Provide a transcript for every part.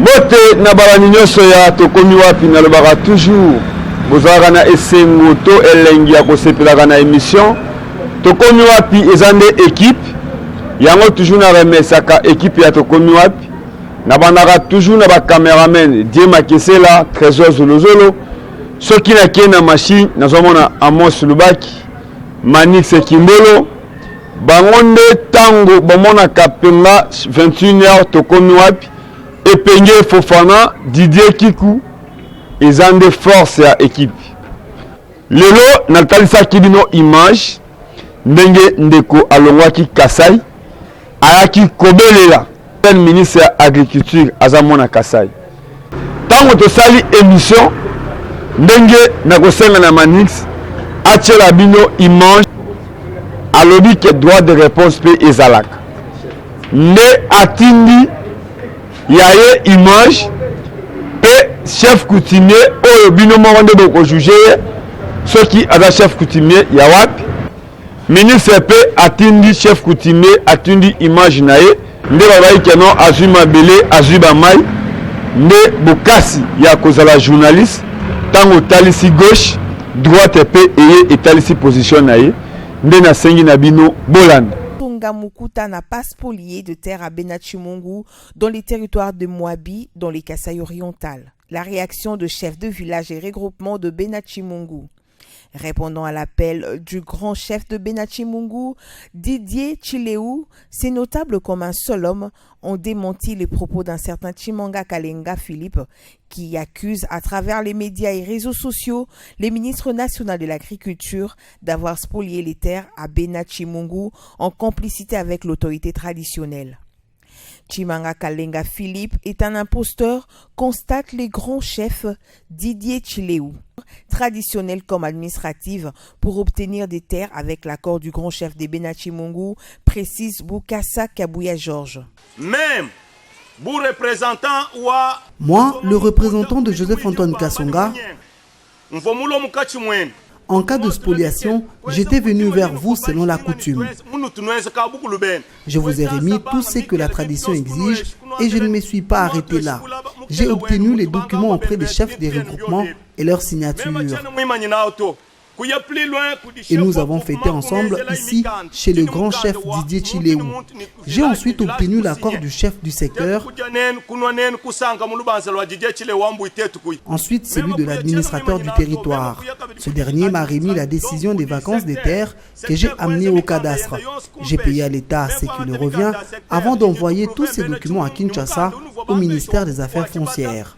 Bote na balani nyonso ya tokomi wapi na lobaka toujours bozalaka na esengo to elengi ya kosepelaka na émission tokomi wapi eza nde équipe yango toujours na remesaka équipe ya tokomi wapi na bandaka toujours na bacaméraman Die Makesela Trésor Zolozolo soki nakie na machine nazomona Amos Lubaki Manix Kimbolo bango nde tango bomonaka penga 21h tokomi wapi Epenge Fofana Didier Kiku eza nde force ya équipe lelo natalisaki bino image ndenge ndeko alongwaki Kasai ayaki kobelela ministre ya agriculture aza mona Kasai tango tosali émission ndenge nakosenga na Manix atiela bino image alobi ke droit de réponse pe ezalaka nde atindi yaye image pe chef coutumier oyo bino moko nde bokojuge ye soki aza chef coutumier ya wapi ministre pe atindi chef coutumier atindi image na ye nde babai keno azwi mabele azwi bamai nde bokasi ya kozala journaliste tango talisi gauche droite pe eye etalisi position na ye nde nasengi na bino bolanda. Mukuta n'a pas spolié de terre à Benachimungu dans les territoires de Moabi, dans les Kasaï orientales. La réaction de chefs de village et regroupement de Benachimungu. Répondant à l'appel du grand chef de Benachimungu, Didier Chileou, ces notables comme un seul homme ont démenti les propos d'un certain Chimanga Kalenga Philippe qui accuse à travers les médias et réseaux sociaux les ministres nationaux de l'agriculture d'avoir spolié les terres à Benachimungu en complicité avec l'autorité traditionnelle. Chimanga Kalenga Philippe est un imposteur, constate les grands chefs Didier Chileou, traditionnel comme administrative pour obtenir des terres avec l'accord du grand chef des Benachimungu, précise Boukassa Kabouya Georges. Même moi, le représentant de Joseph-Antoine Kasonga, en cas de spoliation, j'étais venu vers vous selon la coutume. Je vous ai remis tout ce que la tradition exige et je ne me suis pas arrêté là. J'ai obtenu les documents auprès des chefs des regroupements et leurs signatures. Et nous avons fêté ensemble ici chez le grand chef Didier Chileou. J'ai ensuite obtenu l'accord du chef du secteur, ensuite celui de l'administrateur du territoire. Ce dernier m'a remis la décision des vacances des terres que j'ai amenées au cadastre. J'ai payé à l'État ce qui lui revient avant d'envoyer tous ces documents à Kinshasa au ministère des Affaires foncières.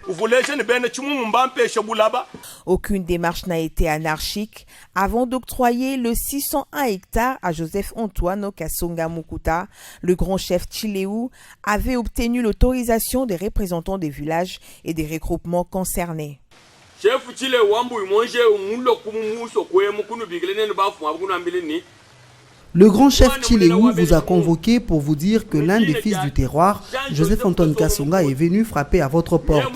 Aucune démarche n'a été anarchique avant d'octroyer le 601 hectares à Joseph-Antoine Kasonga Mukuta. Le grand chef Chileou avait obtenu l'autorisation des représentants des villages et des regroupements concernés. Le grand chef Chileou vous a convoqué pour vous dire que l'un des fils du terroir, Joseph-Antoine Kasonga, est venu frapper à votre porte.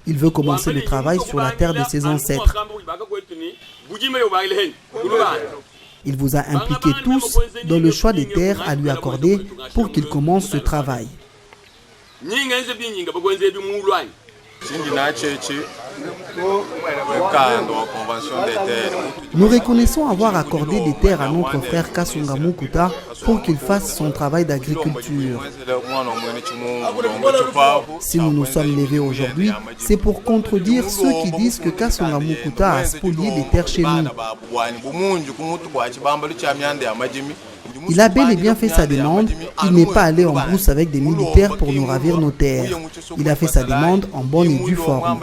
Il veut commencer le travail sur la terre de ses ancêtres. Il vous a impliqués tous dans le choix des terres à lui accorder pour qu'il commence ce travail. Nous reconnaissons avoir accordé des terres à notre frère Kasonga Mukuta pour qu'il fasse son travail d'agriculture. Si nous nous sommes levés aujourd'hui, c'est pour contredire ceux qui disent que Kasonga Mukuta a spolié des terres chez nous. Il a bel et bien fait sa demande. Il n'est pas allé en brousse avec des militaires pour nous ravir nos terres. Il a fait sa demande en bonne et due forme.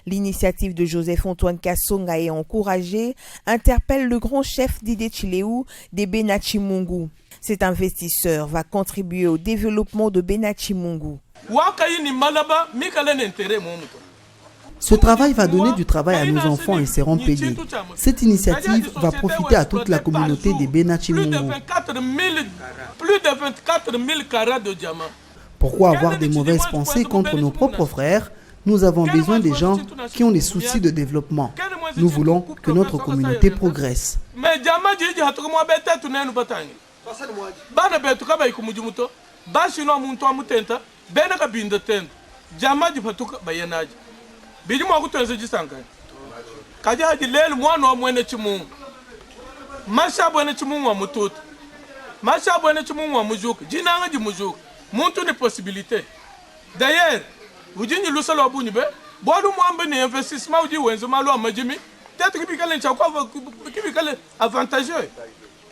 L'initiative de Joseph-Antoine Kasonga est encouragée, interpelle le grand chef Didier Chileou des Benachimungu. Cet investisseur va contribuer au développement de Benachimungu. Ce travail va donner du travail à nos enfants et seront payés. Cette initiative va profiter à toute la communauté des Benachimungu. Pourquoi avoir des mauvaises pensées contre nos propres frères? Nous avons besoin des gens qui ont des soucis de développement. Nous voulons que notre communauté progresse. D'ailleurs, vous dites que vous avez un investissement, vous avez peut-être que vous avez avantageux.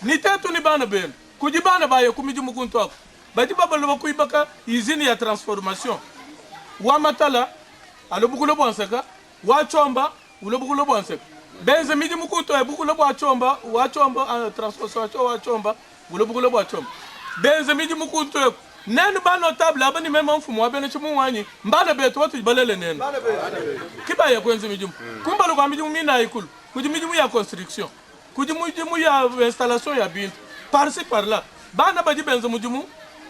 Ni tatu ni bana ben. Kujibana ba yakumi jumu kuntu ako. Bati baba lo kuibaka izini ya transformation. Wa matala alobukulo bwansaka, wa chomba ulobukulo bwansaka. Benze miji mukuntu ebukulo bwa chomba, wa chomba transformation wa chomba ulobukulo bwa chomba. Benze miji mukuntu nenu ba notable abani mema mfumu wa bene chumu wanyi mbana beto watu jibalele nenu. Kiba ya kwenze miji mu. Kumba lo kwa miji mu mina ikulu. Kujimiji mu ya construction. Kujimu ya installation ya bintu par-ci par-là bana baji benzo mujimu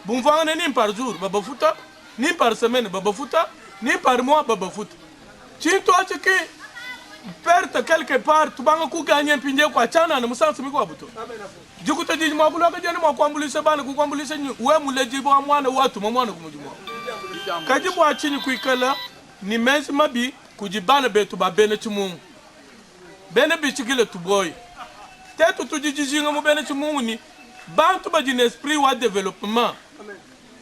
bumvanga ni par jour baba futa ni par semaine baba futa ni par mois baba futa chinto achiki perte quelque part tubanga ku gagner pinje kwa chana na musansi miko abuto jikuta jiji mwabulo ka jeni mwakwambulisha bana ku kwambulisha we muleji bo mwana watu mwana kumujimu kajibu achini kuikala ni menzi mabi kujibana betu ba bene chimungu bene bichigile tuboy tetu tujijinga mu bene chimuni bantu ba jine esprit wa développement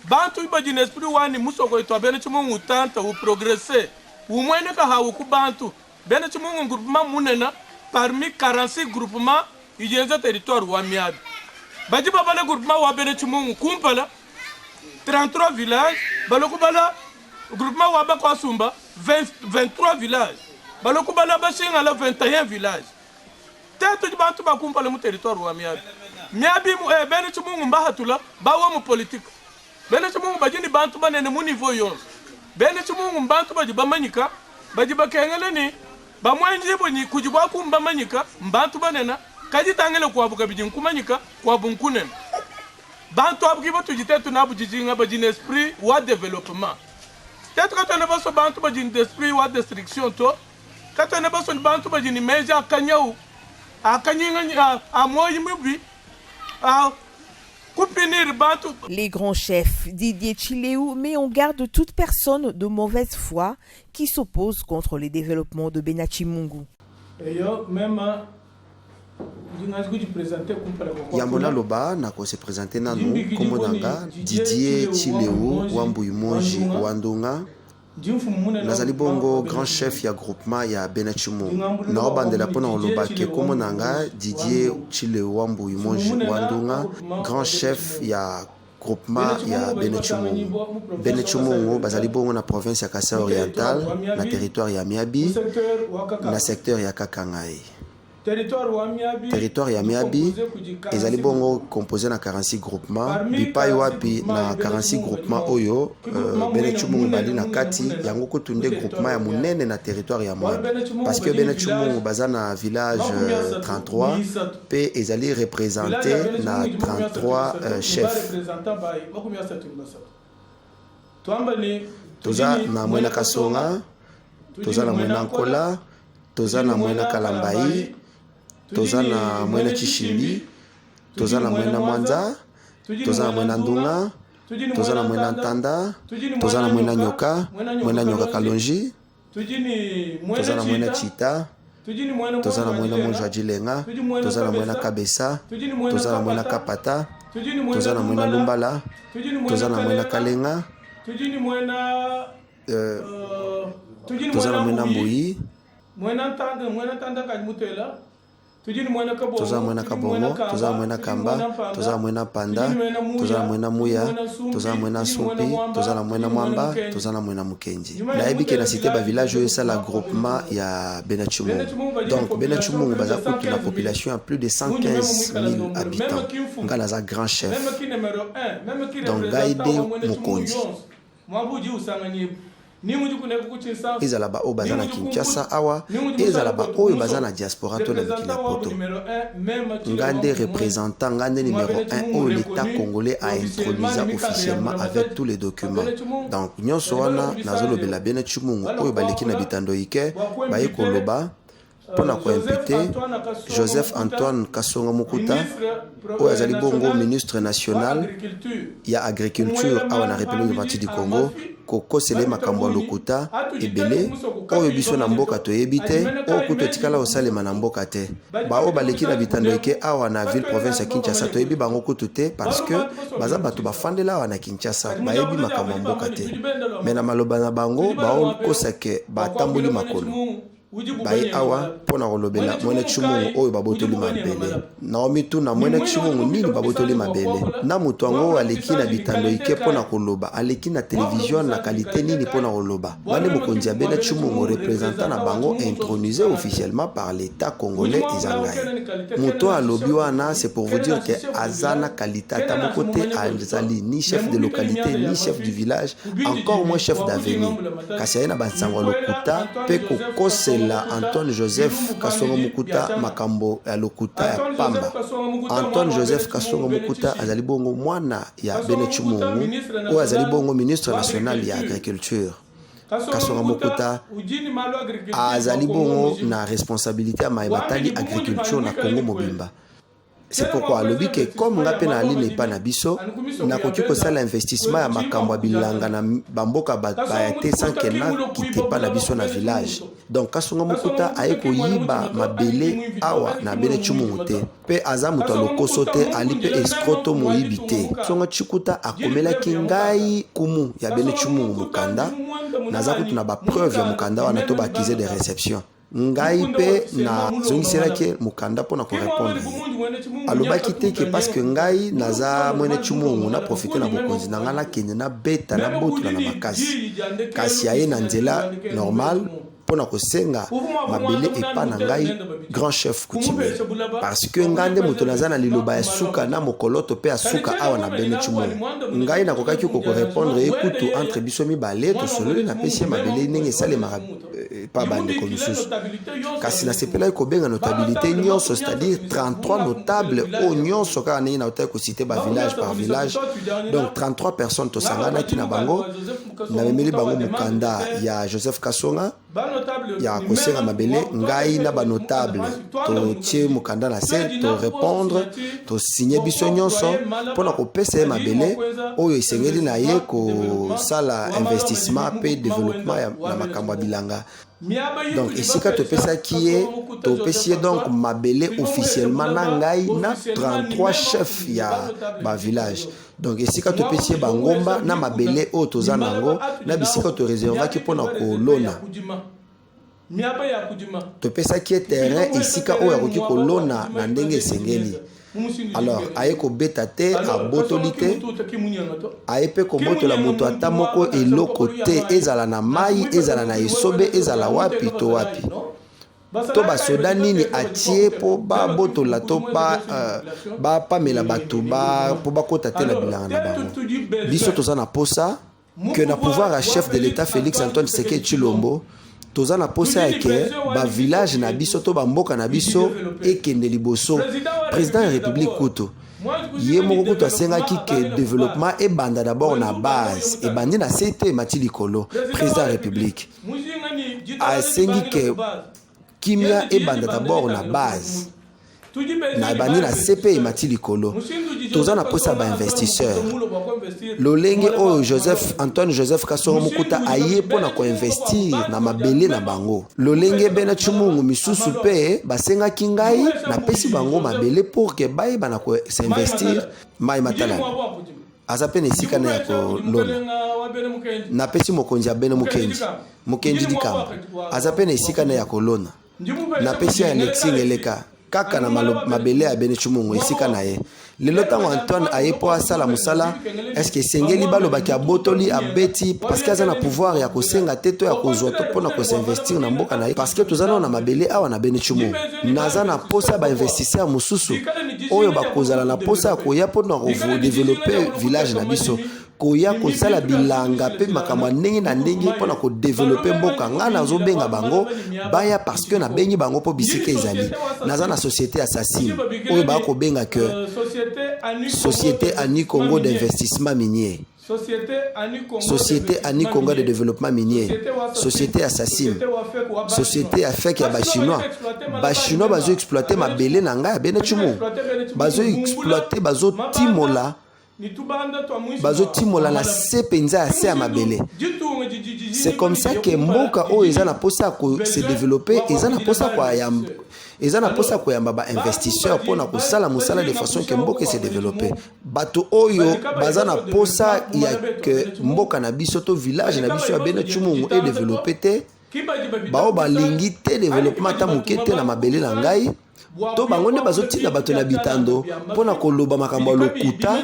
bantu ba jine esprit wa ni musoko ito bene chimungu tanta u progresser u mwene ka hawo ku bantu bene chimungu groupement munena parmi 46 groupements ijenza territoire wa miabi baji baba na groupement wa bene chimungu kumpala 33 villages baloko bala groupement wa ba kwa sumba 23 villages baloko bala bashinga la 21 villages tetu bantu bakumpala mu territoire wa miabi miabi bene chimungu mbahatula bawa mu politique bene chimungu bajini bantu banene mu niveau yonse bene chimungu bantu baji bamanyika baji bakengele ni bamwenji boni kujibwa kumba manyika bantu banena kaji tangele kwa buka bijin kumanyika kwa bunkunen bantu abgibo tujitetu na bujijinga bajini esprit wa développement tetu katone baso bantu bajini esprit wa destruction to katone baso bantu bajini meja kanyau Les grands chefs Didier Tshileu met en garde toute personne de mauvaise foi qui s'oppose contre les développements de Benachimungu. Yamona Loba nako se présenter nanu komonanga Didier Tshileu Wambuyumonji Wandunga nazali bongo grand chef ya groupement ya Benachimungu na obandela pona oloba ke komonanga Didier Tshileu Wambuyumonji Wandunga grand chef ya groupement ya Benachimungu. Benachimungu bazali bongo na province ya Kasai Oriental na territoire ya Miabi na secteur ya Kakangai. Territoire ya Miabi ezali bongo composé na 46 groupements bipai wapi na 46 groupements oyo Benachimungu bali na kati yango kutunde groupement ya munene na territoire ya Miabi parce que Benachimungu baza na village 33 pe ezali représenté na 33 chefs toza na Mwena Kasonga toza na Mwena Nkola toza na Mwena Kalambai toza na Mwena Chishimbi, toza na Mwena Mwanza, toza na Mwena Ndunga, toza na Mwena Ntanda, toza na Mwena Nyoka Kalonji, toza na Mwena Chita, toza na Mwena Monjwa Jilenga, toza na Mwena Kabesa, toza na Mwena Kapata, toza na Mwena Lumbala, toza na Mwena Kalenga, toza na Mwena Mbui, toza Mwena Kabongo, toza Mwena Kamba, toza Mwena Panda, toza Mwena Muya, toza Mwena Sopi, toza Mwena Mwamba, toza Mwena Mukenji. Nayebi ke na cité ba village oyo sala groupement ya Benachimungu. Donc Benachimungu baza kutu na population à plus de 115 000 habitants. Nga naza grand chef. Donc Gaide Mukonji. ezala ba oyo baza na Kinshasa awa ezala ba oyo baza na diaspora to na mikili ya poto ngande représentant ngande numéro 1 oyo l'état congolais a introduit officiellement avec tous les documents. Donc nyonso wana nazolobela Benachimungu oyo baleki na bitando ike baye koloba pona ko imputé Joseph Antoine Kasonga Mukuta oyo azali bongo ministre national ya agriculture awa na République démocratique du Congo kokosele makambo ya lokuta ebele oyo biso na mboka toyebi te oyo kutu etikala osalema na mboka te bao baleki na bitando eke awa na ville province ya Kinshasa toyebi bango kutu te parce que baza bato bafandela awa na Kinshasa bayebi makambo ya mboka te me na maloba na bango bao kosake batamboli makolo baye awa pona kolobela mwene Tshilombo oyo babotoli mabele naomi tu na mwene Tshilombo nini babotoli mabele na mutu ango aleki na bitando ike pona koloba aleki na télévision na qualité nini pona koloba wane mokonzi ya bene Tshilombo représentant na bango intronisé officiellement par l'état congolais ezangai mutu alobi wana c'est pour vous dire que azana qualité ata moko te azali ni chef de localité ni chef du village encore moins chef d'avenir kasi aye na bansango lokuta pe kokose la Antoine Joseph Kasonga Mukuta makambo ya lokuta ya pamba Antoine Joseph Kasonga Mukuta azali bongo mwana ya bene Tshilombo oyo azali bongo ministre national ya agriculture Kasonga Mukuta azali bongo na responsabilité ya mayebatali agriculture na Congo mobimba. C'est pourquoi alobi que comme nga pe na ali ne pa na biso na koki kosala investissement ya makambo ya bilanga na bamboka ba te sans que na kite pa na biso na village. Donc Kasonga Mukuta aye koyiba mabele awa na bene Tshilombo te pe aza mutu alokoso te ali pe escroto moyibi te. Kasonga Tshikuta akomelaki ngai kumu ya bene Tshilombo mukanda naza kutu na ba preuve ya mukanda wana to ba accusé de réception ngai pe na zongiselaki mukanda pona ko répondre alobaki te ke parce que ngai naza mwene Tshilombo na profiter na bokonzi na ngala kende na beta na botula na makasi kasi aye na nzela normal pona kosenga mabele epa na ngai grand chef coutumier parce que ngande moto naza na liloba ya suka na mokoloto pe asuka awa na bene Tshilombo ngai nakokaki ko répondre ekutu entre biso mibale to sololi na pesi mabele ndenge esalemaka pa bandeko misusu kasi nasepelaki kobenga notabilité nyonso c'est-à-dire 33 notables oyo nyonso kaka ndenge naotaki kocite village par village donc 33 personnes tosanganaki na bango namemeli bango mokanda ya Joseph Kasonga ya kosenga mabele ngai na banotable totie mokanda na se to répondre to signer biso nyonso mpona kopesa ye mabele oyo esengeli na ye kosala investissement pe développement na makambo ya bilanga. Donc esika topesaki ye topesi ye donc mabele officiellement na ngai na 33 chefs ya ba village. Donc esika topesi ye bangomba na mabele oyo toza nango na bisika to réservaki mpona kolona topesaki ye terrain esika oyo akoki kolona na ndenge esengeli. Alors aye kobeta te abotoli te aye pe kobotola moto ata moko eloko te ezala na mai ezala na esobe ezala wapi to wapi to basoda nini atie po babotola to bapamela bato po bakota te na bilanga na bango. Biso toza na posa que na pouvoir à chef de l'État Félix Antoine Tshisekedi Tshilombo toza na posa yake ba village na biso to ba mboka na biso ekende liboso président ya république kutu ye moko kutu asengaki ke développement ebanda d'abord na base ebandi na sete mati likolo président ya république asengi ke kimia ebanda d'abord na base na ebandi na sepe emati likolo toza na posa ba investisseur lolenge oyo Antoine Joseph Kasonga Mukuta aye pona ko investir na mabele na bango lolenge bene Tshilombo misusu pe basengaki ngai na pesi bango mabele pour que baye bana ko s'investir mai matala aza pe nesika na ya kolona na pesi mokonzi ya bene mukenji dikamba aza pe nesika na ya kolona na pesi ya Alexis Ngeleka kaka na mabele ya bene Tshilombo esika na ye lelo tango Antoine aye po asala musala est-ce que sengeli balobaki abotoli abeti parce que aza na pouvoir ya kosenga te to ya kozwa to pona ko s'investir na mboka na ye parce que tozana na mabele awa na bene Tshilombo naza na posa ba investisseur mususu oyo bakozala na posa ya koya pona ko développer village na biso koya kosala bilanga pe makambo ndenge na ndenge mpona ko développer mboka nga nazobenga bango baya parce que na bengi bango po bisika ezali naza na société assassine oyo ba ko benga que société Ani Congo d'investissement minier Société Ani Congo de développement minier, société assassine, société afek ya bachinois. Bachinois bazo exploiter mabele na ngai ya Benetchumu. Bazo exploiter bazo timola la sepenza ya se ya mabele. C'est comme ça que mboka o ezana posa ko se développer, ezana posa kwa yamba. Ezana posa ko yamba ba investisseur pona ko sala musala de façon que mboka se développer. Bato oyo bazana posa ya que mboka na biso to village na biso ya Benetchumu e développer te. Bao balingi te développement ta mukete na mabele na ngai. To bango nde bazotinda bato na bitando pona koloba makambo lokuta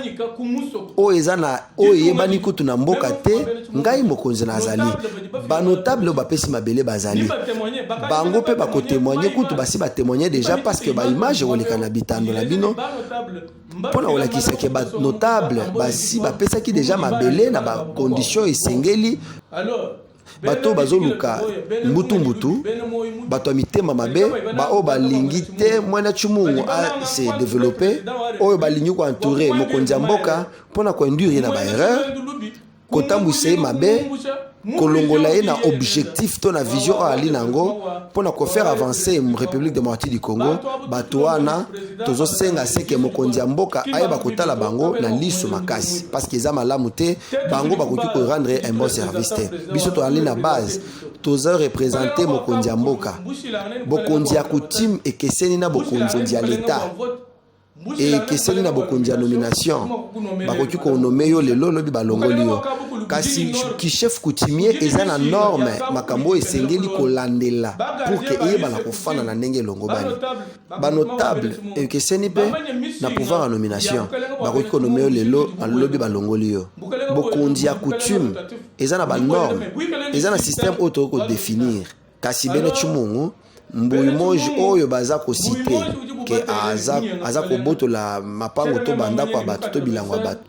o ezana o yebani kutu na mboka te ngai mokonzi na azali ba notable ba pesi mabele bazali bango pe ba ko témoigner kutu basi ba témoigner déjà parce que ba image oleka na bitando na bino pona olakisa ke ba notable basi ba pesa ki déjà mabele na ba condition esengeli bato bazoluka mbutu bato mitema mabe ba o balingi te mwana chumungu a se développer o balingi ko entourer mokonzi mboka pona ko induire na ba erreur kotambuse mabe kolongola ye na objectif to na vision ali nango pona ko faire avancer République démocratique du Congo bato wana tozo senga seke mokonzi mboka ayeba kotala bango na liso makasi parce que za malamu te bango bakoki ko rendre un bon service te biso to ali na base tozo représenter mokonzi mboka bokonzi ya coutume ekeseni na bokonzi ya l'état et keseni na bokonzi ya nomination bakoki ko nommer yo lelo lobi balongoli yo kasi ki chef coutumier eza na norme makambo esengeli kolandela pour que eyeba na kofana na ndenge longo bani ba notable ekeseni pe na pouvoir ya nomination bakoki ko nommer yo lelo lobi balongoli yo bokonzi ya coutume eza na ba norme eza na système auto ko définir kasi Benetchumu mbuyi moji oyo baza ko citer que aza ko botola mapango to banda kwa bato to bilangwa bato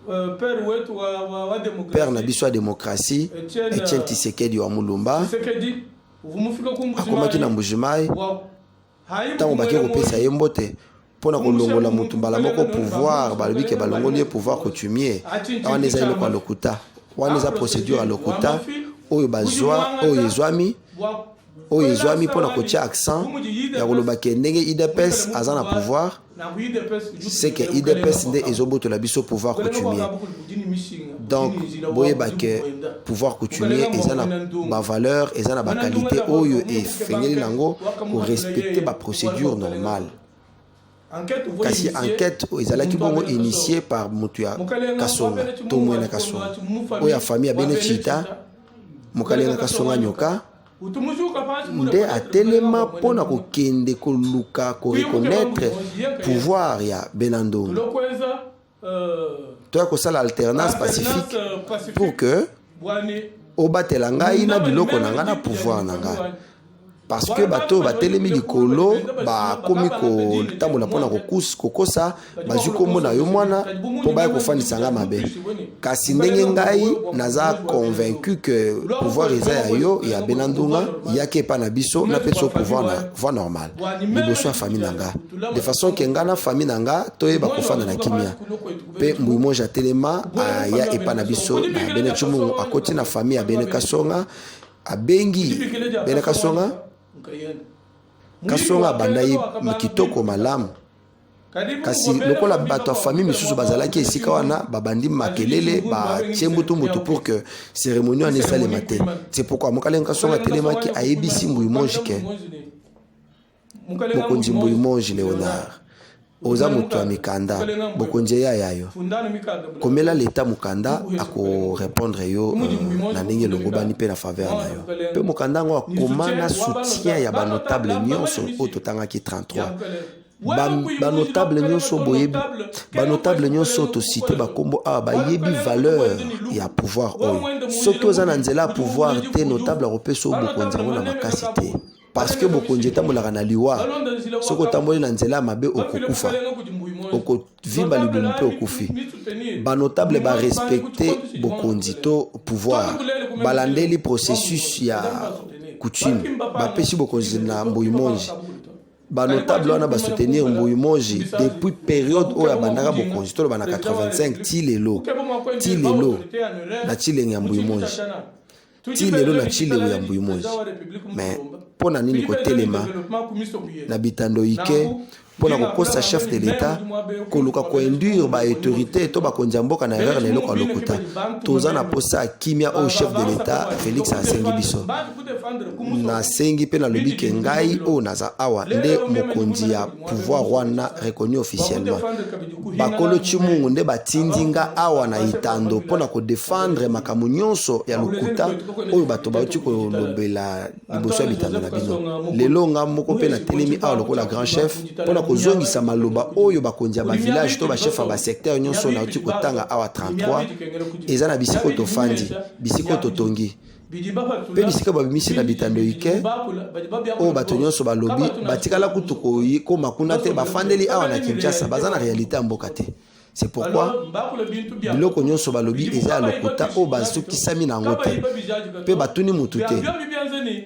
père na biso ya démocratie Etienne Tshisekedi wa Mulumba akomaki na Mbujimai tango baki kopesa ye mbote pona kolongola mutu mbala moko pouvoir balobi ke balongoli pouvoir coutumier wana eza eloko ya lokuta wana eza procédure ya lokuta oyo bazwa oyo ezwami pona kotia accent ya koloba ke ndenge IDPS aza na pouvoir c'est que IDPS nde ezobotola biso pouvoir coutumier donc boyeba ke pouvoir coutumier eza na ba valeur eza na ba qualité oyo efengeli nango ko respecter ba procédure normale kasi enquête ezalaki bongo initiée par mutu ya Kasonga to mwena Kasonga oyo ya famille ya Benechita mokalenga Kasonga nyoka nde atelema pona kokende koluka ko reconnaître pouvoir ya Benandongo to kosala alternance pacifique pour que obatela ngai na biloko na nga na pouvoir na nga parce que bato batelemi likolo bakomi kotambola mpona kokosa bazwi kombo na yo mwana mpo baya kofandisa nga mabe kasi ndenge ngai naza convaincu que pouvoir eza ya yo ya Benandunga yaki epa na biso napesa yo pouvoir na voie normale liboso ya famille na nga de façon ke nga na famille na nga toyeba kofanda na kimia mpe mbuyi moja atelema aya epa na biso na Benetchumu akoti na famille ya Bene Kasonga abengi Bene Kasonga bandai kitoko malamu kasi lokola bato ya famille misusu bazalaki esika wana babandi makelele batie mbutu pour que cérémonie wana esalema te c'est pourquoi Mokalenga Kasonga telemaki ayebisi Mbuyi Moji ke mokonzi Mbuyi Moji Léonard oza moto ya mikanda bokonzi ya yayo komela leta mukanda ako répondre yo na ndenge longobani pe na faveur na yo pe mukanda ngo akomana soutien ya ba notable nyonso oyo totangaki 33 ba notable nyonso boyebi ba notable nyonso to cité ba kombo a ba yebi valeur ya pouvoir oyo soki oza na nzela pouvoir te notable akopeso bokonzi ngo na makasi te parce que bokonzi tambolaka na liwa soko tamboli na nzela mabe okokufa okovimba libumu mpe okufi ba notable ba respecter bokonzi to pouvoir balandeli processus ya coutume bapesi bokonzi na Mbuyi Moji banotable wana basoutenir Mbuyi Moji depuis période oyo abandaka bokonzi tolo bana 85 ti lelo na chilenge ya Mbuyi Moji ti lelo na chilenge ya Mbuyi Moji. Mais pona nini kotelema na bitando ike pona kokosa chef de l'État koluka koinduire ba autorité to bakonzi mboka na erreur na eloko lokuta toza na posa kimia au chef de l'État Félix asengi biso na sengi pe na lobi ke ngai o naza awa nde mokonzi ya pouvoir wana reconnu officiellement bakolo chimungu nde batindinga awa na itando pona ko défendre makamu nyonso ya lokuta oyo bato bauti kolobela liboso ya bitando na bino lelo nga moko pe na telemi awa lokola grand chef pona kozongisa maloba oyo bakonzi ya ba village to ba chef ba secteur nyonso na uti kotanga awa 33 eza na bisiko to fandi bisiko to tongi pe bisika babimisi na bitando ike oyo bato nyonso balobi batikala kutuko ko makuna te bafandeli awa na Kinshasa baza na réalité ya mboka te. C'est pourquoi biloko nyonso balobi eza ya lokuta oyo basukisami nango te pe batuni mutu te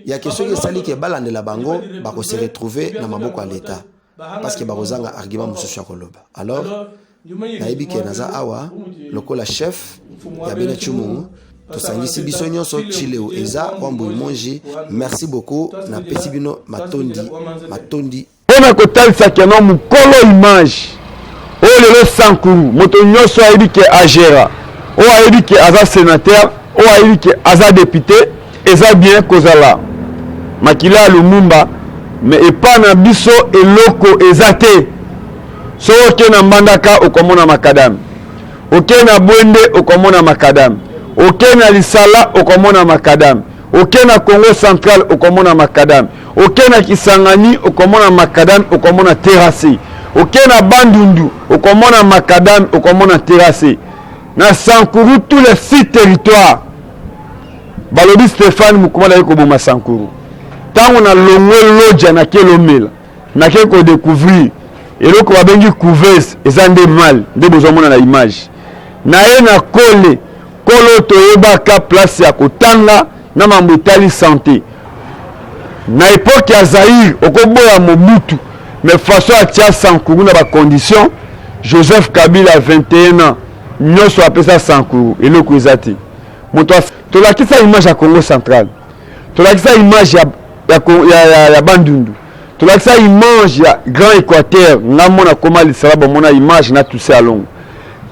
ya question ke sali ke balandela bango bako se retrouver na maboko ya l'État parce que bakozanga argument mosusu ya koloba. Alors nayebi ke naza awa lokola chef ya Benetchimungu tosangisi biso nyonso chileo eza wa Mbuyi Moji. Merci beaucoup na pesi bino matondi pona kotalisa keno mukolo image oyo lelo Sankuru moto nyonso ayebi ke agera oyo ayebi ke aza sénateur oyo ayebi ke aza député eza bien kozala makila ya Lumumba mais epa na biso eloko eza te. So oke na Mbandaka okomona makadam, oke na Bwende okomona makadam, oke na Lisala okomona makadam, oke na Congo Central okomona makadam, oke na Kisangani okomona makadam okomona terrassé, oke na Bandundu okomona makadam okomona terrassé. Na Sankuru tous les 6 territoires balobi Stéphane Mukumala yeko boma Sankuru tango na longwe loja na kelomela na keko découvrir eloko babengi couveuse eza nde mal nde bozomona na image na ye na kole kolo toyebaka place ya kotanga na mambo etali santé na époque ya Zaïre okoboya Mobutu mais façon atia Sankuru na ba condition Joseph Kabila 21 ans nyonso apesa Sankuru eloko eza te moto tolakisa image ya Congo Central, tolakisa image ya Bandundu, tolakisa image ya Grand Équateur nga mona koma Lisala bomona image na Toussaint Alongo.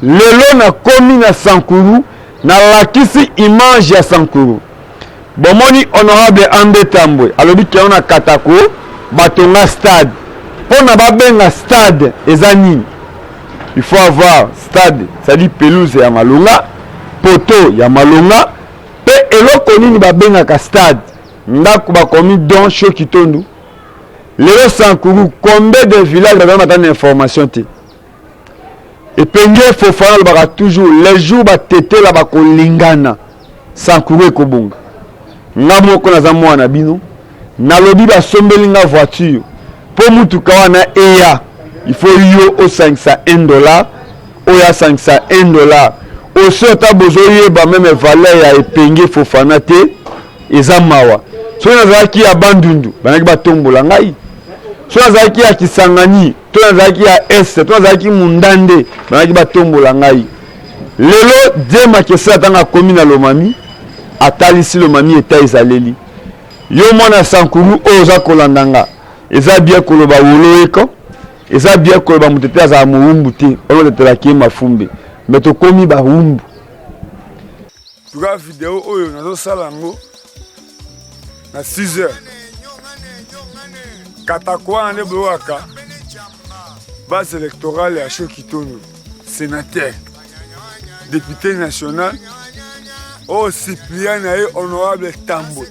Lelo na komi na Sankuru na lakisi image ya Sankuru bomoni honorable André Tambwe alobi ke ona Katako batonga stade pona babenga stade eza nini. Il faut avoir stade, c'est-à-dire pelouse ya malonga, poto ya malonga, pe eloko nini babengaka stade ndako bakomi don cho kitondu. Lelo Sankuru combien de villages bazana matana information te. Et penge Fofana baka toujours les jours ba tete la bakolingana Sankuru ekobonga. Nga moko na za mwana bino na lobi ba sombelinga voiture po mutuka wana eya. Il faut yo au $501, au ya $501. Au sota bozoye ba même valeur ya epenge Fofana te eza mawa. So nazaki ya Bandundu, banaki batombola ngai. So nazaki ya Kisangani, to nazaki ya Est, to nazaki Mundande, banaki batombola ngai. Lelo Dema kesa tanga komi na Lomami, atalisi Lomami eta ezaleli. Yo mwana Sankuru oza kolandanga. Eza bien koloba woloeko. Eza bien koloba mutete aza muumbu te, ono tetelaki mafumbe. Mais to komi ba humbu. Tuka vidéo oyo nazo salango na 6h. Katakwa ande boaka. Base électorale ya Chokitono, sénateur, député national, au Cyprien et honorable Tambwe.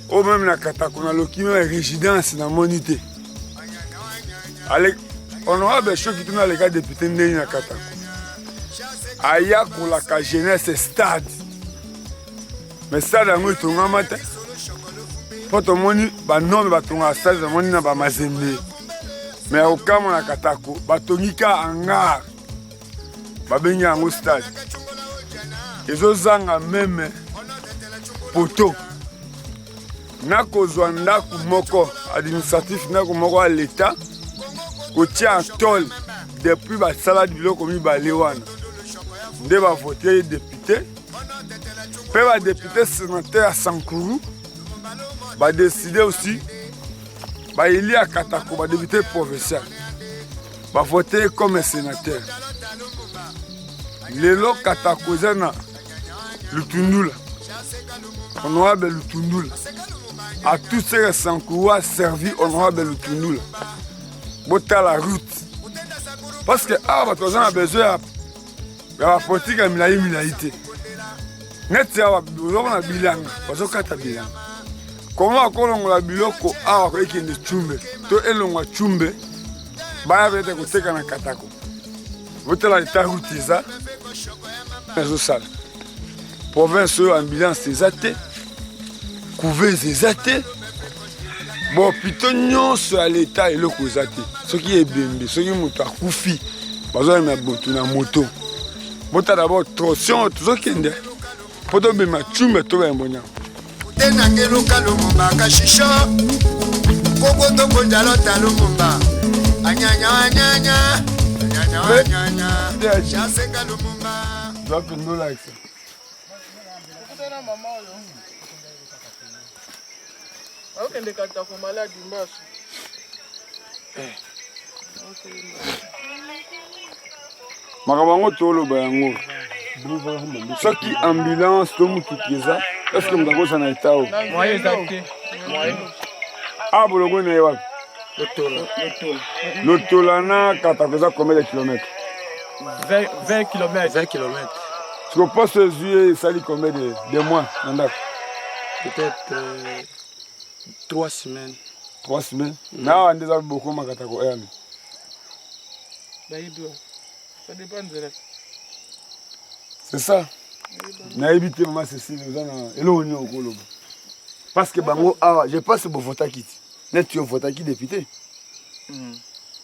Au même na Katako na lokime résidence na monité. Honorable Chokitono les gars député ndeni na Katako. Aya kolaka jeunesse stade. Mais stade yango itongama te. Poto moni ba nom ba tonga stade moni na ba Mazembe. Mais au kama na Katako batongika hangar. Ba bengi yango stade. Ezo zanga meme poto. nakozwa ndako moko administratif ndako moko à l'état kotia en tol depuis basala biloko mibale wana nde bavote député mpe badéputé sénateur ya Sankuru badécide aussi baeli ya Katako badéputé provincial bavote comme sénateur lelo Katako eza na Lutundula honorable Lutundula à tous ceux qui Sankuru a servi honorable Lutundula bota la route parce que bato baza na besoin ya politique ya milai te neti awa biloko na bilanga bazokata bilanga kongo akolongola biloko awa koekende Tshumbe to elongwa Tshumbe baya pete koteka na Katako botala leta route eza ezosala province oyo ambulance eza te couveuse eza te bopito nyonso ya leta eloko eza te soki ebembe soki moto akufi bazomema botu na moto bota d'abord trosion tozokende po tobema Tshumbe tobayembo nyama tenange luka lumumba kashisho koko tokonja lota lumumba anyanya anyanya anyanya anyanya chasenga lumumba dopendola eksa okende Katako maladi mbaso makambo yango toloba yango soki ambulance to motuki eza eske moto akosana eta o awa bolongo na ye wapi Lotola na Katako eza combien de kilomètres 20 km. siko poste ezwi esali combien de mois na ndako peut-être 3 semaines. 3 semaines na awa nde eza bokoma Katako eyami Ça dépend de la... c'est ça nayebi te mama Cécile oza na eloko nini okoloba parce que bango awa je pense bovotaki ti neti yo votaki député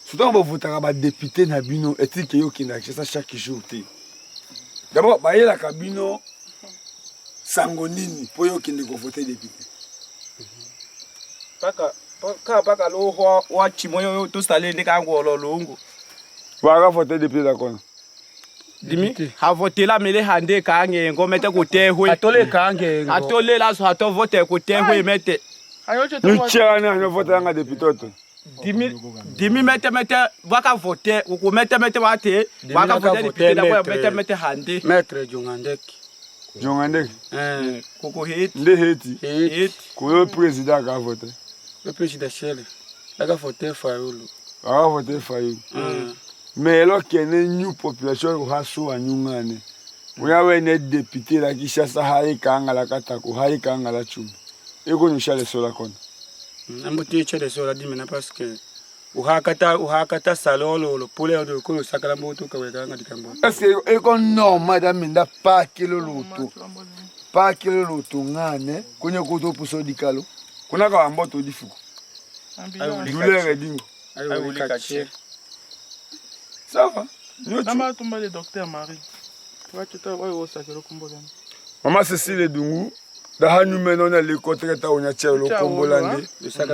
surtout bovotaka badéputé na bino etike yo okendaka chez ça chaque jour te d'abord bayelaka bino sango nini mpo yo okende kovote député paka lo wa chimoyo to stale ndeka ngolo longo waka vote député dakona dimi ha vote la mele hande ka ngengo mete ko tehwe atole la so ato vote ko tehwe mete nuchana no vote nga député oto dimi mete waka vote ko mete wate waka vote député da mete hande maître Jongandek koko heti nde heti ko président ka vote le président Chele aka vote Fayulu aka vote Fayulu mais alors qu'il y a une new population qui a souvent nyungane vous avez un député là qui cherche à aller kanga la Katako aller kanga la Tshumbe et qu'on nous cherche sur la compte amboté cherche sur la dimena parce que uhakata salolo le poulet de ko sakala moto ka wekanga dikambo parce que et qu'on non madame nda pas kilo loto ngane konye koto puso dikalo kuna ka mboto difuko douleur edingo ayo likache. Ça va. Le docteur Marie. Maman Cécile Dungu, daha numeno na le kotreta onya chelo kombolande.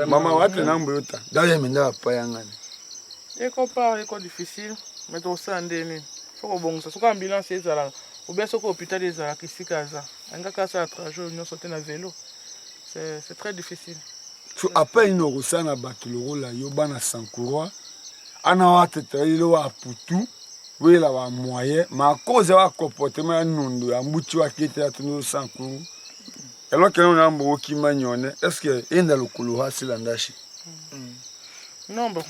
Maman wate na mbota. Dale menda pa yangane. Eko pas eko difficile, mais to sandeni. Faut bon ça soka ambulance ezala. Ou bien soko hôpital ezala kisikaza. Anga kasa trajet nyo sauter na vélo. C'est très difficile. Tu appelles no kosana batuloro la yo bana Sankuru. Ana watetelo wa putu wela wa moyen ma cause wa comportement ya nundu ya mbuti wa kete ya tunu Sankuru elo keno na mbo kimanyone est-ce que enda lokulu hasila ndashi non bon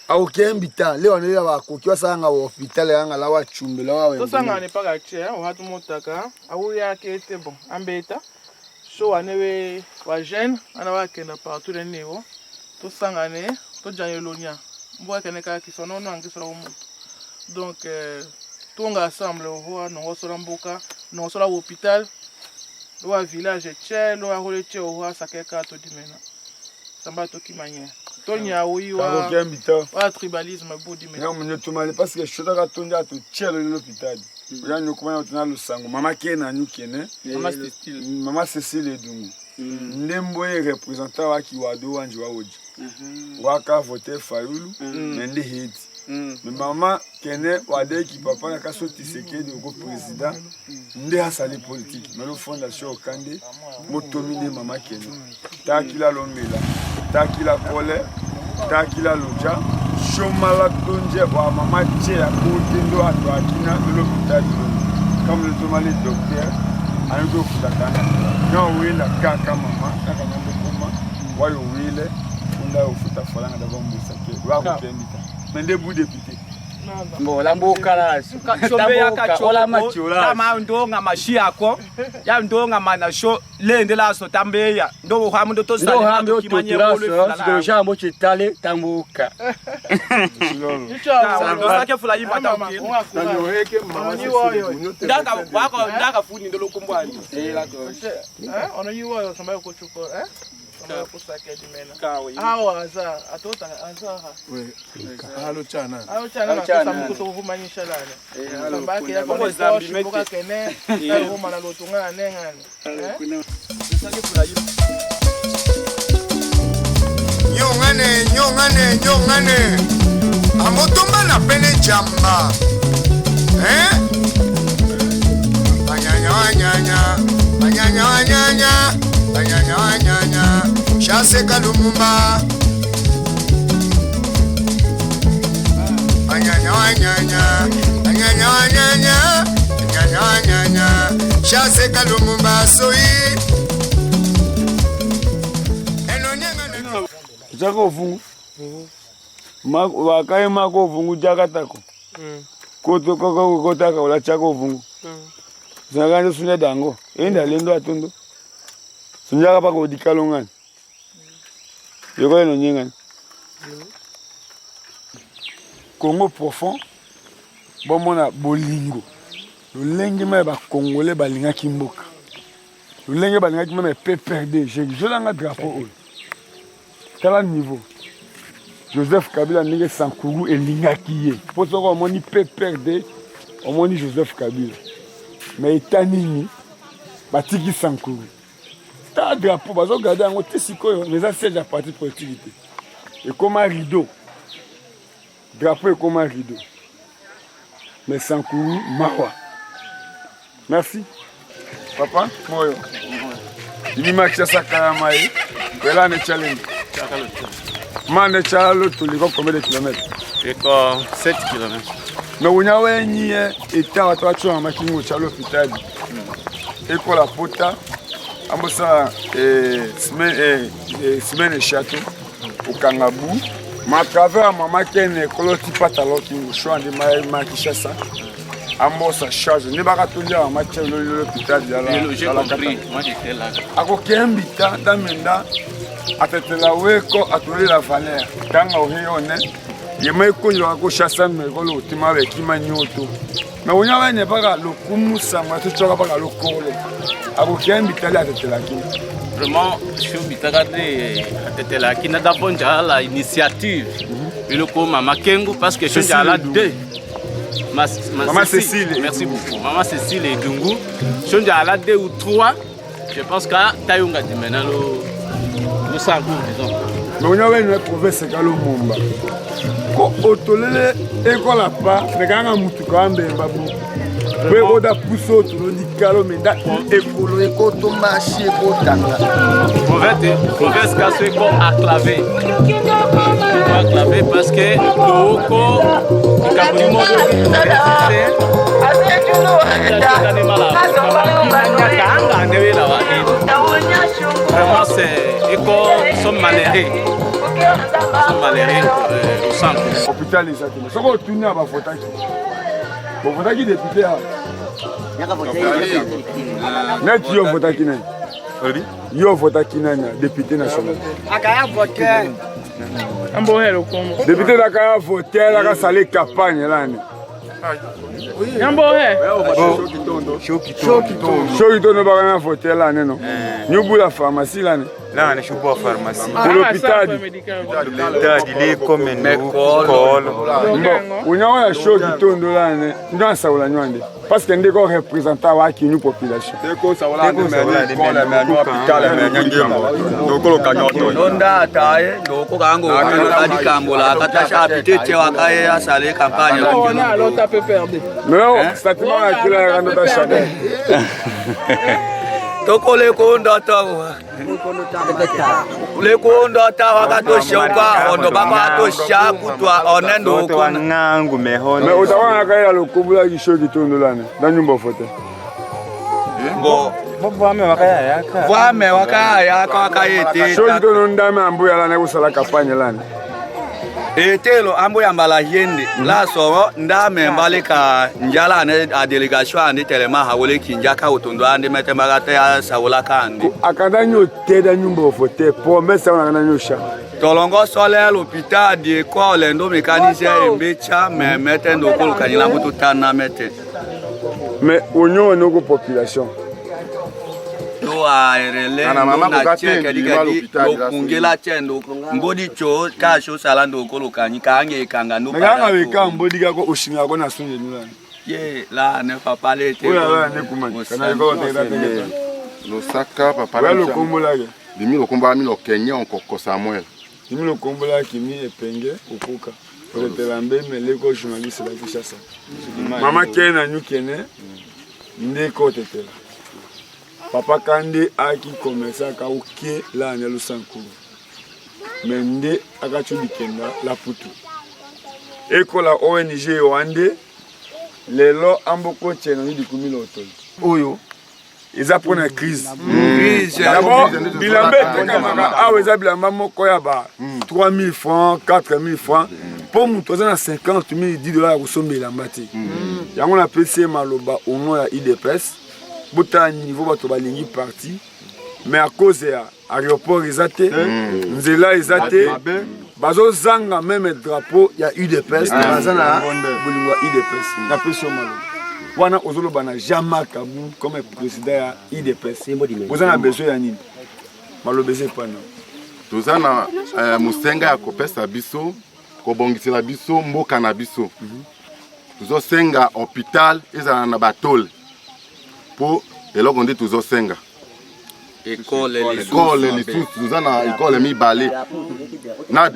au kembita leo nile wa kokiwa sanga wa hospital yanga la wa Tshumbe la wa to sanga ne pa gache o hatu motaka awu ya kete bon ambeta so anewe wa jeune ana wa kenda partout le niveau to sanga ne to janyelonya mboka keneka kisono no angisora omuntu donc tonga ensemble voa no sora mboka no sora hôpital lo village tche lo role tche o sakeka to dimena samba to kimanya to nyawi wa tribalisme bodi mena non mais tu m'as parce que je suis dans tonga to tche l'hôpital ya nyokumanya tuna lusango mama kena nyukene mama Cécile Dungu ndembo ye représentant waki wado wanji waoji waka voter Fayulu mende hiti mais maman kene wade ki papa na kaso Tshisekedi ko président nde asali politique mais le fondation Okande motomine mama kene takila lombela takila kole takila loja chomala tonje wa mama tche ya kote ndo ato akina l'hôpital comme le tomali docteur ando kutakana non wila kaka mama kaka nyambe kuma wayo wile unda ufuta falanga da bambusa ke wa kutembita mende bu député mbola mbokala chombe yakachola machola kama ndonga mashiyako ya ndonga manasho lende la so tambeya ndo hamu ndo tosala ndo kimanye bolo ndo jambo chitale tambuka ndo sake fula yimata mkini nyo heke mama ndaka wako ndaka funi ndo lokumbwani la ono yiwo samba ko chuko samba ko sake dimena awa za atota azaha halo chana na mkuto kuvumanyisha lana samba ke ya kwa zambi meka kene na roma na lotunga nengane sake fula yimata nyongane amotomba na pene jamba anyanya Chasse Kalumumba anyanya Chasse Kalumumba soyi chako vungu wakai mako vungu jakatako koto kotaka wala chako vungu zinaganje sunya dango enda lendo atondo sunya pa ko dikalongani yoko no nyengani Congo profond bomona bolingo lolenge me ba congolais balinga kimboka lolenge balinga kimeme PPRD je langa drapeau quel niveau Joseph Kabila n'est Sankuru et Lingaki. Pour ça, on dit PPRD, on dit Joseph Kabila. Mais Tanini, Batiki Sankuru. T'as un drapeau, parce que regardez, on est si quoi, les assiettes de la partie politique. Et comme un rideau. Drapeau est comme un rideau. Mais Sankuru, Mawa. Merci. Papa, moi. Il m'a dit ça, Karamaï. Et là, on est challenge. Mane chalo tuliko combien de kilomètres? 7 km. Mais on a wenyi eta watu wacho amakingo chalo hospitali. Eko la pota ambosa semaine château au Kangabu. Ma travers mama kene koloti patalo kingo shwande ma kishasa. Ambosa charge ne baka tolia ma chalo l'hôpital ya la. J'ai compris, moi j'étais là. Ako kembita damenda atetela weko atuli la valeur tanga ohione yema ikonyo ko chassa me ko lo tima be kima nyoto na unya wene baka lokumusa ma tuchoka baka lokole abo kembi tali atetela ki Vraiment je bitaka de atetela ki na dabonja la initiative biloko mama Kengo parce que je suis à la 2 Maman Cécile, merci beaucoup. Maman Cécile et Dungu, je suis à la 2 ou 3. Je pense qu'à Tayunga dit maintenant le Sangour, disons. Mais on a une province qui a le Mumba. Quand on a école à part, les gens ont tout quand même babu. Mais on a poussé autour de Kalo, mais école école to marché botanga. Province qui est acclavé. Acclavé parce que le Oko, le Cameroun, vraiment c'est école sont malheureux au centre hôpital les ateliers ça va tourner à Bafotaki Bafotaki député à net yo Bafotaki nani yo Bafotaki nani député national akaya voter ambohelo komo député la voter la saler campagne là ni Yambohe Shokitono bana voter là non nyubu la pharmacie là ni là ne chopo pharmacie pour l'hôpital il est comme une école bon unaona Shokitono là ni ndio saula nywande parce que ndeko représentant wa qui nous population deko ça voilà l'école mais nous hôpital mais nyangema donc le kanyoto nonda taye ndoko kango kadi kambola katasha apite wakaye asale campagne on a l'autre peut perdre non statement la kila rando chade toko le kondo tawa le kondo tawa katoshoka ondo baba tosha kutwa onendo kwa ngangu mehona mais utawana kaya lo kubula kisho kitondolane ndanyumba fote bo vame wakaya yaka wakayete shoki to ndame ambu yala ne kusala kampanye lane etelo ambu yambala yende la so ndame mbaleka njala ne a delegation ande telema hawole kinjaka utondo ande metemagate ya sawula kandi akadanyo teda nyumba fote promesse on akadanyo sha tolongo sole l'hôpital de école ndo mécanicien embecha mais metendo ko kanila mutu tana mete mais onyo no ko population do a rele na cheke dikadi do kungela chendo mbodi cho ka sho salando ko lokani kange kanga no nganga weka mbodi ka ko oshinga ko na sonje nula ye la ne papa le te oya ne kuma kana ko te da te lo saka papa la lo kombola ke dimi lo komba mi lo Kenya on ko Samuel dimi lo kombola kimi epenge okuka pour te lambe mais les ko journaliste la Kinshasa mama kena nyukene ndeko tetela papa kande aki komesa ka uke la na lusankuru mende akachu dikenda la putu ekola ONG wande lelo amboko chena ni dikumilo otoli oyo eza pona crise d'abord bilambe tekamaka awe eza bilamba moko ya ba 3000 francs 4000 francs pour mutu aza na 50 000 $10 ya kosomba elamba te yango na pesi maloba au nom ya IDPS bota niveau bato balingi parti mais à cause ya aéroport ezate nzela ezate bazo zanga même drapeau ya UDPS bazana bulingwa UDPS na pression malo wana ozoloba na Jean-Marc Kabou comme président ya UDPS ozana besoin ya nini malobese pana tozana musenga ya kopesa biso kobongisela biso mboka na biso tuzo senga hôpital ezana na batole pour eloko nde tuzo senga école lisusu tuza na école mibale na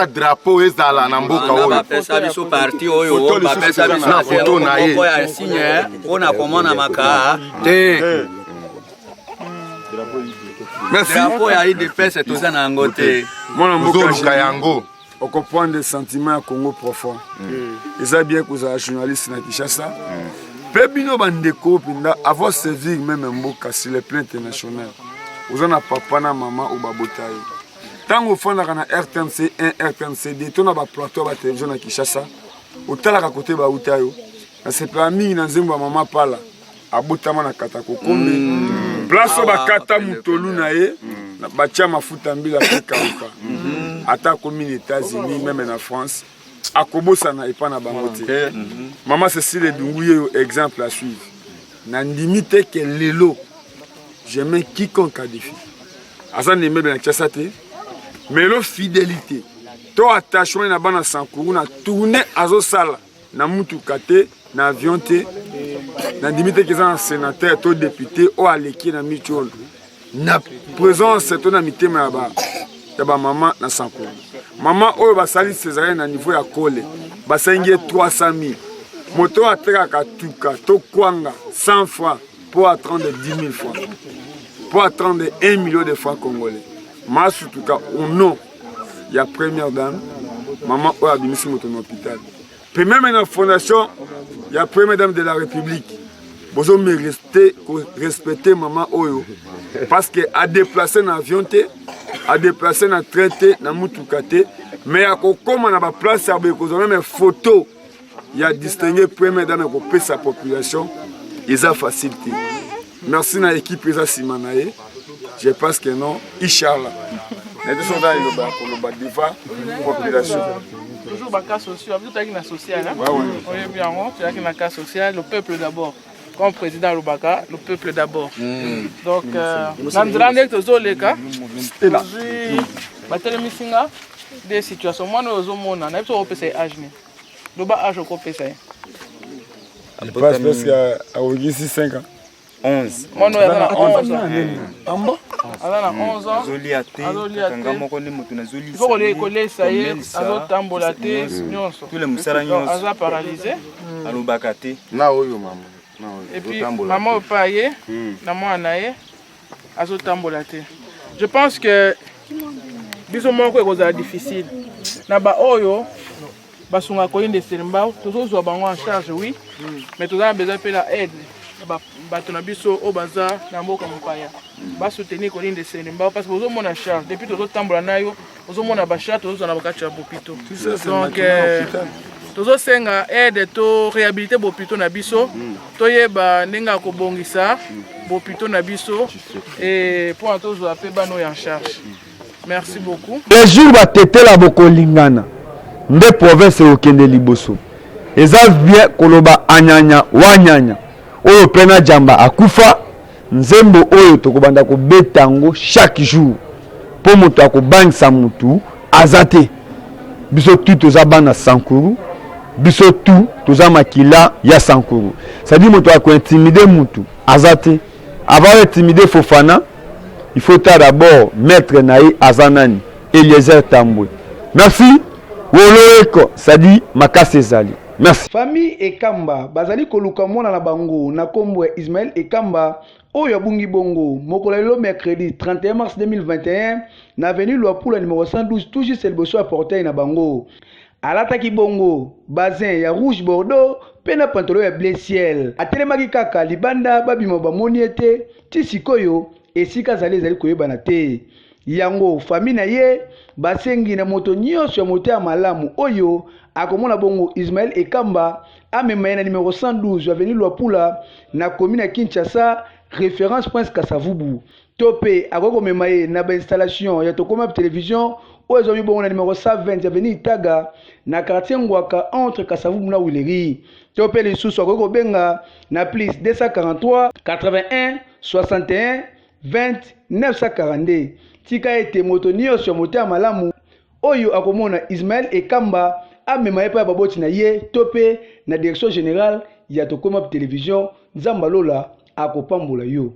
drapeau ezala na mboka oyo bapesa biso parti oyo bapesa biso na foto na ye ya signe mpona komona makaa te merci drapeau ya IDPS toza na yango te mona mboka yango on comprend des sentiments à Congo profond eza bien que za journaliste na Kinshasa Pebino bandeko pinda avoir servir même mboka sur le plan international. Ozana papa na maman ou babotaye. Tango fanda kana RTNC 1 RTNC 2 tona ba plateau ba télévision na Kinshasa. Otala ka côté ba utayo. Na c'est pas mingi na nzembo maman pala. Abotama na katako kombe. Place ba kata mutolu na ye. Na batia mafuta mbila peka uka. Ata komi les États-Unis même en France. Akobosana epana bangote. Maman Cécile Dunguye exemple à suivre. Nandimite que lelo j'aime quiconque a défi. Asa neme na tchasate. Mais lo fidélité. To attachement na bana sankuru na tourner azo sala na mutu kate na avion te. Nandimite que ça sénateur to député o aleki na michol. Na présence to na mitema ba. Yaba maman na sankuru. Maman oyo basali césarienne na niveau ya kole basengi 300 000 moto ateka katuka to kwanga 100 francs pour attendre 10 000 francs pour attendre 1 million de francs congolais masu tuka au nom ya première dame maman oyo abimisi moto na hôpital puis même na fondation ya première dame de la République bozo me respecter maman oyo parce que a déplacer na avion te a déplacer na traité na mutuka te mais à kokoma na ba place ya bekozo même photo ya distinguer premier dame ko pesa population isa facilité merci na équipe isa simanaye je pense que non inchallah les deux sont dans le bas diva population toujours ba cas social vous êtes na social hein on est bien on tu as na cas social le peuple d'abord. Comme président Lubaka, le peuple d'abord. Donc, Nandrande Tozoleka, Batelemisinga, des situations. Moi, nous avons un âge. Nous avons un âge. Il passe presque à 5 ans. 11. Moi, nous avons 11 ans. Il faut que l'école, ça y est, tous les moussara paralysé. Et puis, maman paye, maman anaye, azo tambolate. Je pense que bisous c'est difficile. Naba oyo, basunga koyin de serimbao, tous os bango en charge oui, mais tous avons besoin de la aide. Batona biso au bazar na mboka mopaya. Ba soutenir koyin de serimbao parce que vous avez en charge depuis tous tambola nayo, vous avez na bachat, tous na bakacha bopito. Donc tozo senga aide to réhabiliter bopito na biso to yeba ndinga ko bongisa bopito na biso et pour tozo apé bano en charge. Merci beaucoup. Les jours ba tetela bokolingana nde province okende liboso eza bien koloba anyanya wanyanya oyo pena jamba akufa nzembo oyo tokobanda ko betango chaque jour po moto akobangisa mutu azate biso tu toza bana sankuru biso tu toza makila ya sankuru c'est-à-dire moto akointimider mutu azate avant intimider Fofana il faut d'abord mettre naï azanani Eliezer Tambwe. Merci. Woloeko c'est-à-dire makase ezali. Merci. Famille Ekamba bazali koluka mwana na bango na kombo Ismaël Ekamba oyo bungi bongo mokolelo mercredi 31 mars 2021 na avenue Luapula numéro 112 tout juste liboso à portail na bango. Alataki bongo bazin ya rouge bordeaux pena pantalon ya bleu ciel atelemaki kaka libanda babimo bamoni ete ti sikoyo esika zali ezali koyebana te yango famille na ye basengi na moto nyonso ya moto ya malamu oyo akomona bongo Ismaël Ekamba amema ye na numéro 112 avenue Luapula na commune ya Kinshasa référence Prince Kasavubu topé akomema ye na ba installation ya Tokoma télévision oyo ezali bongo na numéro 120 avenue Itaga na quartier Ngwaka entre Kasavubu na Wileri topé lisusu akobenga na plus 243 81 61 20 942 tika ete moto nyonso ya moto ya malamu oyo akomona Ismaël Ekamba amema ye pa baboti na ye topé na direction générale ya Tokoma télévision Nzamba Lola akopambola yo.